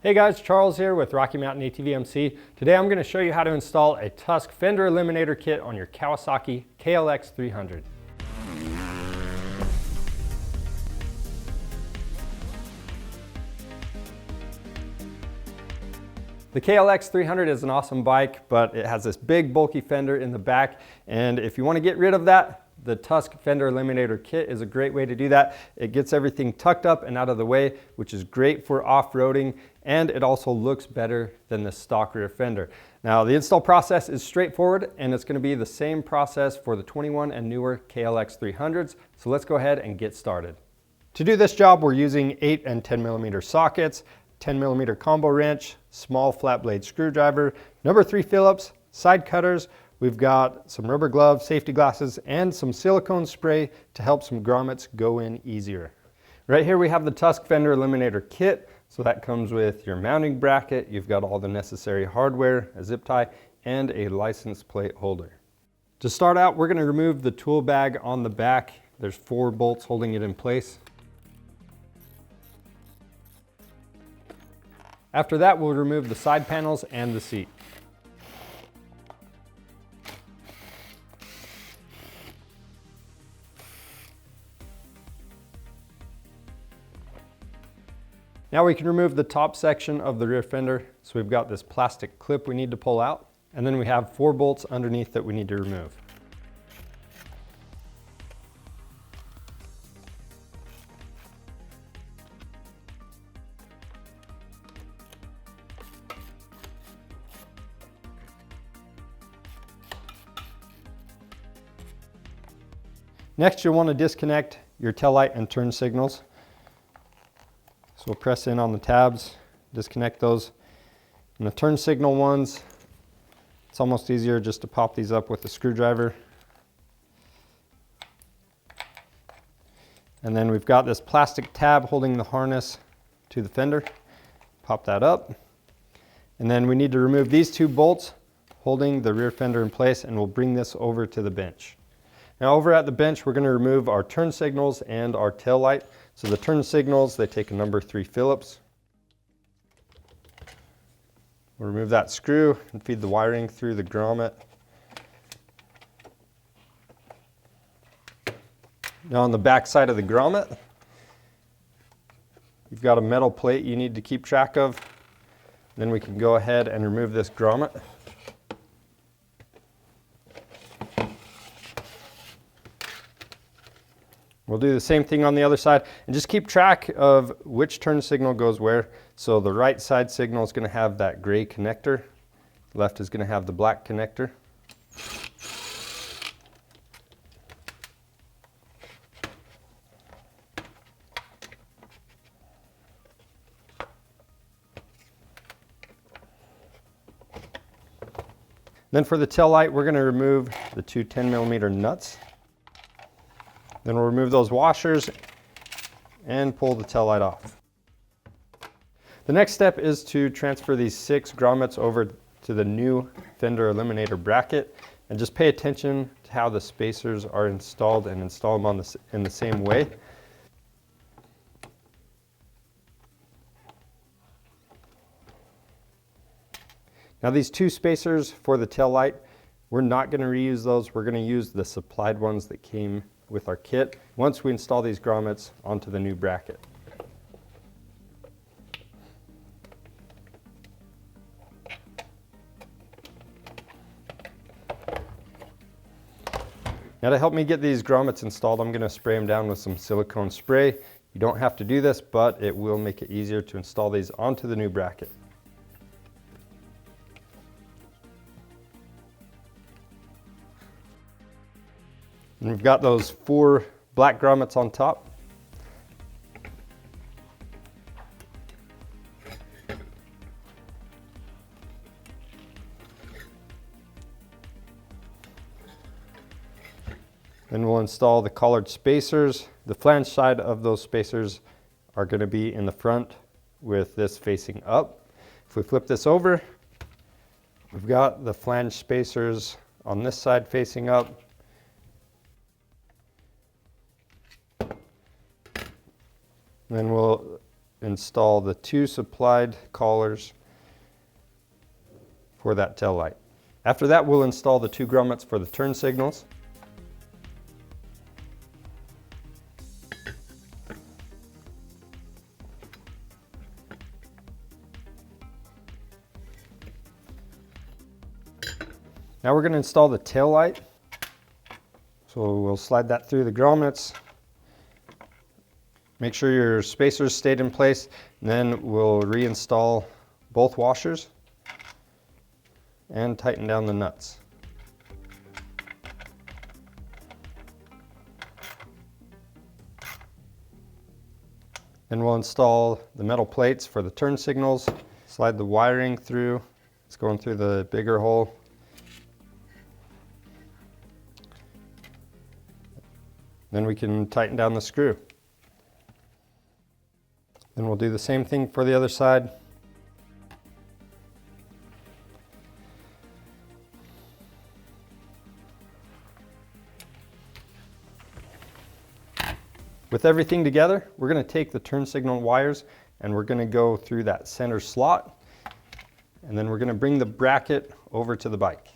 Hey guys, Charles here with Rocky Mountain ATV-MC. Today I'm going to show you how to install a Tusk Fender Eliminator kit on your Kawasaki KLX300. The KLX300 is an awesome bike, but it has this big bulky fender in the back, and if you want to get rid of that, the Tusk Fender Eliminator kit is a great way to do that. It gets everything tucked up and out of the way, which is great for off-roading, and it also looks better than the stock rear fender. Now, the install process is straightforward, and it's going to be the same process for the 21 and newer KLX300s, so let's go ahead and get started. To do this job, we're using 8 and 10 millimeter sockets, 10 millimeter combo wrench, small flat blade screwdriver, number 3 Phillips, side cutters. We've got some rubber gloves, safety glasses, and some silicone spray to help some grommets go in easier. Right here we have the Tusk Fender Eliminator kit. So that comes with your mounting bracket, you've got all the necessary hardware, a zip tie, and a license plate holder. To start out, we're going to remove the tool bag on the back. There's 4 bolts holding it in place. After that, we'll remove the side panels and the seat. Now we can remove the top section of the rear fender. So we've got this plastic clip we need to pull out, and then we have 4 bolts underneath that we need to remove. Next, you'll want to disconnect your tail light and turn signals. So we'll press in on the tabs, disconnect those. And the turn signal ones, it's almost easier just to pop these up with a screwdriver. And then we've got this plastic tab holding the harness to the fender. Pop that up. And then we need to remove these 2 bolts holding the rear fender in place, and we'll bring this over to the bench. Now over at the bench, we're going to remove our turn signals and our tail light. So the turn signals, they take a number 3 Phillips. We'll remove that screw and feed the wiring through the grommet. Now on the back side of the grommet, you've got a metal plate you need to keep track of. Then we can go ahead and remove this grommet. We'll do the same thing on the other side, and just keep track of which turn signal goes where. So the right side signal is going to have that gray connector. Left is going to have the black connector. Then for the tail light, we're going to remove the 2 10 millimeter nuts. Then we'll remove those washers and pull the tail light off. The next step is to transfer these 6 grommets over to the new Fender Eliminator bracket, and just pay attention to how the spacers are installed and install them in the same way. Now these 2 spacers for the tail light, we're not going to reuse those. We're going to use the supplied ones that came with our kit once we install these grommets onto the new bracket. Now to help me get these grommets installed, I'm going to spray them down with some silicone spray. You don't have to do this, but it will make it easier to install these onto the new bracket. And we've got those 4 black grommets on top. Then we'll install the collared spacers. The flange side of those spacers are going to be in the front with this facing up. If we flip this over, we've got the flange spacers on this side facing up. Then we'll install the 2 supplied collars for that tail light. After that, we'll install the 2 grommets for the turn signals. Now we're going to install the tail light. So we'll slide that through the grommets. Make sure your spacers stayed in place, and then we'll reinstall both washers and tighten down the nuts. Then we'll install the metal plates for the turn signals, slide the wiring through. It's going through the bigger hole. Then we can tighten down the screw. Then we'll do the same thing for the other side. With everything together, we're going to take the turn signal wires and we're going to go through that center slot, and then we're going to bring the bracket over to the bike.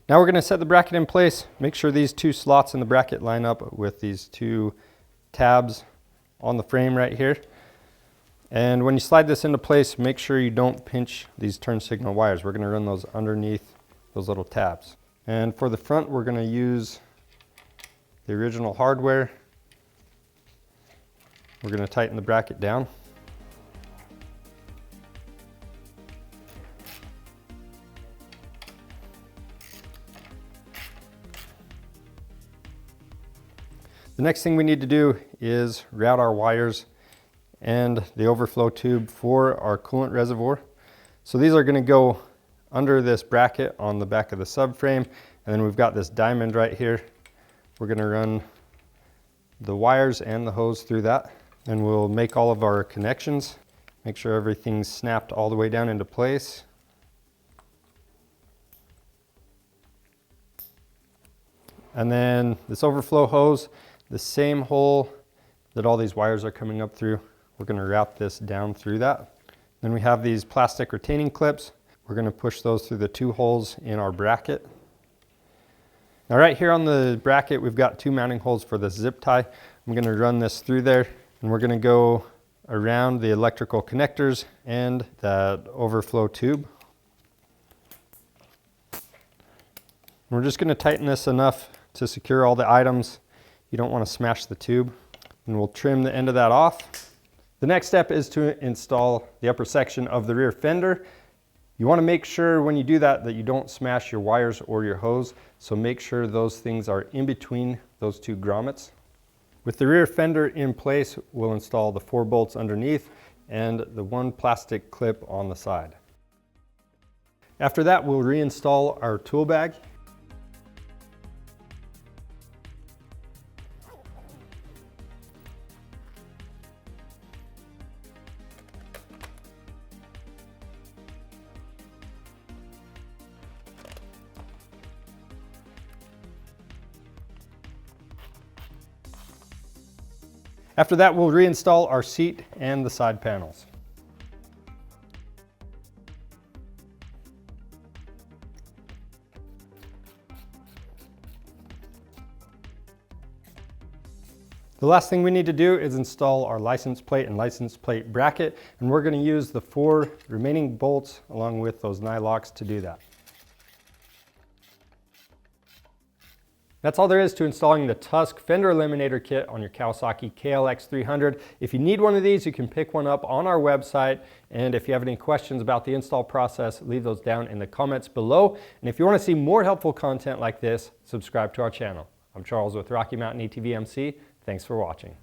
Now we're going to set the bracket in place. Make sure these 2 slots in the bracket line up with these 2 tabs on the frame right here. And when you slide this into place, make sure you don't pinch these turn signal wires. We're going to run those underneath those little tabs. And for the front, we're going to use the original hardware. We're going to tighten the bracket down. The next thing we need to do is route our wires and the overflow tube for our coolant reservoir. So these are going to go under this bracket on the back of the subframe, and then we've got this diamond right here. We're going to run the wires and the hose through that, and we'll make all of our connections. Make sure everything's snapped all the way down into place. And then this overflow hose, the same hole that all these wires are coming up through, we're going to route this down through that. Then we have these plastic retaining clips. We're going to push those through the 2 holes in our bracket. Now right here on the bracket, we've got 2 mounting holes for the zip tie. I'm going to run this through there, and we're going to go around the electrical connectors and that overflow tube. We're just going to tighten this enough to secure all the items. You don't want to smash the tube, and we'll trim the end of that off. The next step is to install the upper section of the rear fender. You want to make sure when you do that that you don't smash your wires or your hose, so make sure those things are in between those 2 grommets. With the rear fender in place, we'll install the 4 bolts underneath and the 1 plastic clip on the side. After that, we'll reinstall our tool bag. After that, we'll reinstall our seat and the side panels. The last thing we need to do is install our license plate and license plate bracket, and we're going to use the 4 remaining bolts along with those nylocks to do that. That's all there is to installing the Tusk Fender Eliminator kit on your Kawasaki KLX300. If you need one of these, you can pick one up on our website. And if you have any questions about the install process, leave those down in the comments below. And if you want to see more helpful content like this, subscribe to our channel. I'm Charles with Rocky Mountain ATV MC. Thanks for watching.